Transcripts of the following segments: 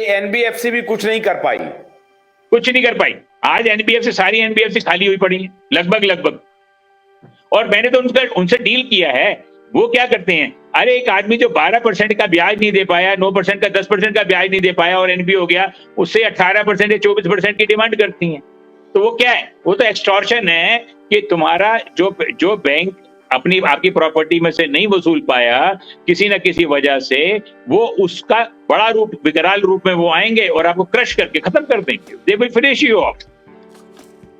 NBFC भी कुछ नहीं कर पाई। कुछ नहीं कर पाई। आज एनबीएफसी, सारी एनबीएफसी खाली हुई पड़ी है लगभग। और मैंने तो उनसे डील किया है। वो क्या करते हैं, अरे एक आदमी जो 12% का ब्याज नहीं दे पाया, 9% का 10% का ब्याज नहीं दे पाया और एनपीए हो गया, उससे 18% या 24% की डिमांड करती हैं। तो वो क्या है, वो तो एक्सटॉर्शन है कि तुम्हारा जो बैंक आपकी प्रॉपर्टी में से नहीं वसूल पाया किसी ना किसी वजह से, वो उसका बड़ा रूप, विकराल रूप में वो आएंगे और आपको क्रश करके खत्म कर देंगे। They will finish you of.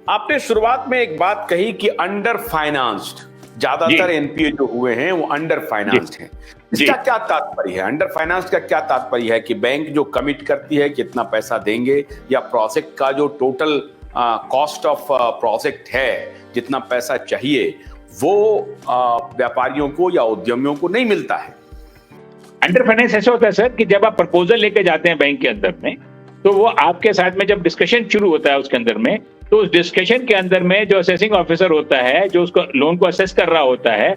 आपने शुरुआत में एक बात कही कि अंडर फाइनेंस्ड, ज्यादातर एनपीए जो हुए हैं वो अंडर फाइनेंस्ड हैं। इसका क्या तात्पर्य है? अंडर फाइनेंस्ड का क्या तात्पर्य है कि बैंक जो कमिट करती है कितना पैसा देंगे, या प्रोजेक्ट का जो टोटल कॉस्ट ऑफ प्रोजेक्ट है, जितना पैसा चाहिए, वो व्यापारियों को या उद्यमियों को नहीं मिलता है। अंडर फाइनेंस ऐसा होता है सर कि जब आप प्रपोजल लेके जाते हैं बैंक के अंदर में, तो वो आपके साथ में जब डिस्कशन शुरू होता है उसके अंदर में, तो उस डिस्कशन के अंदर में जो असेसिंग ऑफिसर होता है, जो उसको लोन को असेस कर रहा होता है,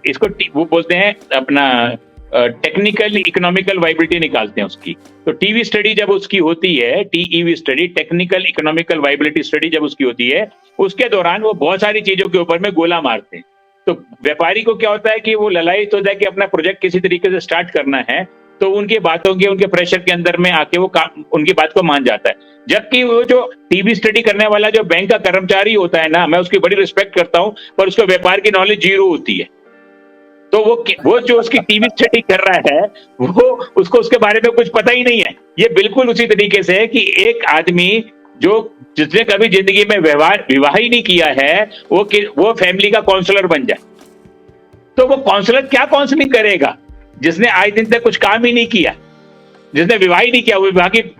इसको वो बोलते हैं अपना टेक्निकल इकोनॉमिकल वाइबिलिटी निकालते हैं उसकी। तो टीवी स्टडी जब उसकी होती है, TEV study, technical economical viability study जब उसकी होती है, उसके दौरान वो बहुत सारी चीजों के ऊपर में गोला मारते हैं। तो व्यापारी को क्या होता है कि वो ललायित होता है कि अपना प्रोजेक्ट किसी तरीके से स्टार्ट करना है, तो उनकी बातों के, उनके प्रेशर के अंदर में आके वो उनकी बात को मान जाता है। जबकि वो जो टीवी स्टडी करने वाला जो बैंक का कर्मचारी होता है ना, मैं उसकी बड़ी रिस्पेक्ट करता हूं, पर उसको व्यापार की नॉलेज जीरो होती है। तो वो जो उसकी टीवी स्टडी कर रहा है, वो उसको उसके बारे में कुछ पता ही नहीं है। ये बिल्कुल उसी तरीके से है कि एक आदमी जिसने कभी जिंदगी में विवाह ही नहीं किया है, वो फैमिली का काउंसलर बन जाए, तो वो काउंसलर क्या काउंसलिंग करेगा जिसने आज दिन तक कुछ काम ही नहीं किया, जिसने विवाह ही नहीं किया। वो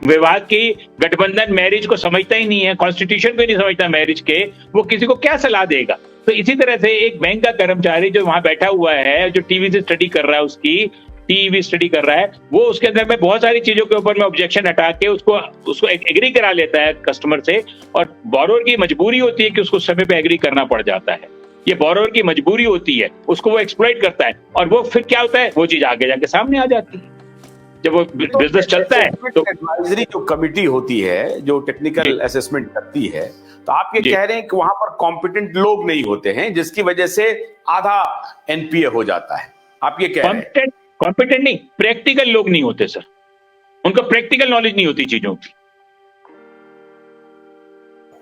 विवाह की गठबंधन, मैरिज को समझता ही नहीं है, कॉन्स्टिट्यूशन को नहीं समझता मैरिज के, वो किसी को क्या सलाह देगा। तो इसी तरह से एक बैंक का कर्मचारी जो वहां बैठा हुआ है, जो टीवी से स्टडी कर रहा है, उसकी टीवी स्टडी कर रहा है, वो उसके अंदर में बहुत सारी चीजों के ऊपर में ऑब्जेक्शन हटा के उसको एग्री करा लेता है कस्टमर से, और बोरोवर की मजबूरी होती है कि उसको समय पे एग्री करना पड़ जाता है। ये बोरोवर की मजबूरी होती है, उसको वो एक्सप्लॉइट करता है, और वो फिर क्या होता है, वो चीज आगे जाके सामने आ जाती है जब वो बिजनेस चलता है। तो एडवाइजरी जो कमिटी होती है, जो टेक्निकल असेसमेंट करती है, तो आप ये कह रहे हैं कि वहां पर कॉम्पिटेंट लोग नहीं होते हैं, जिसकी वजह से आधा एनपीए हो जाता है, आप ये कह रहे हैं? कॉम्पिटेंट नहीं, प्रैक्टिकल लोग नहीं होते सर, उनको प्रैक्टिकल नॉलेज नहीं होती चीजों की,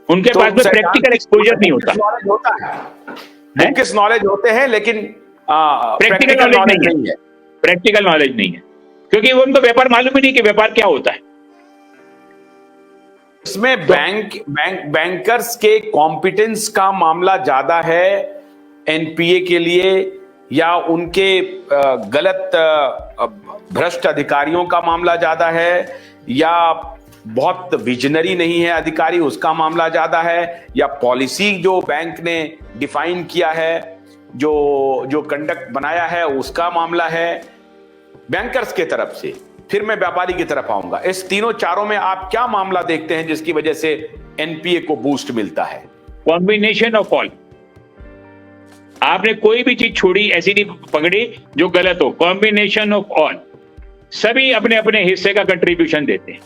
उनके पास में प्रैक्टिकल एक्सपोजर नहीं होता। नॉलेज होता है, किस नॉलेज होते हैं, लेकिन प्रैक्टिकल नॉलेज नहीं है। प्रैक्टिकल नॉलेज नहीं है, क्योंकि उनको व्यापार मालूम ही नहीं कि व्यापार क्या होता है। इसमें बैंकर्स के कॉम्पिटेंस का मामला ज्यादा है एनपीए के लिए, या उनके गलत भ्रष्ट अधिकारियों का मामला ज्यादा है, या बहुत विजनरी नहीं है अधिकारी उसका मामला ज्यादा है, या पॉलिसी जो बैंक ने डिफाइन किया है, जो कंडक्ट बनाया है, उसका मामला है बैंकर्स के तरफ से? फिर मैं व्यापारी की तरफ आऊंगा। इस तीनों चारों में आप क्या मामला देखते हैं जिसकी वजह से एनपीए को बूस्ट मिलता है? Combination of all. आपने कोई भी चीज छोड़ी, ऐसी नहीं पकड़ी जो गलत हो। कॉम्बिनेशन ऑफ ऑल, सभी अपने अपने हिस्से का कंट्रीब्यूशन देते हैं।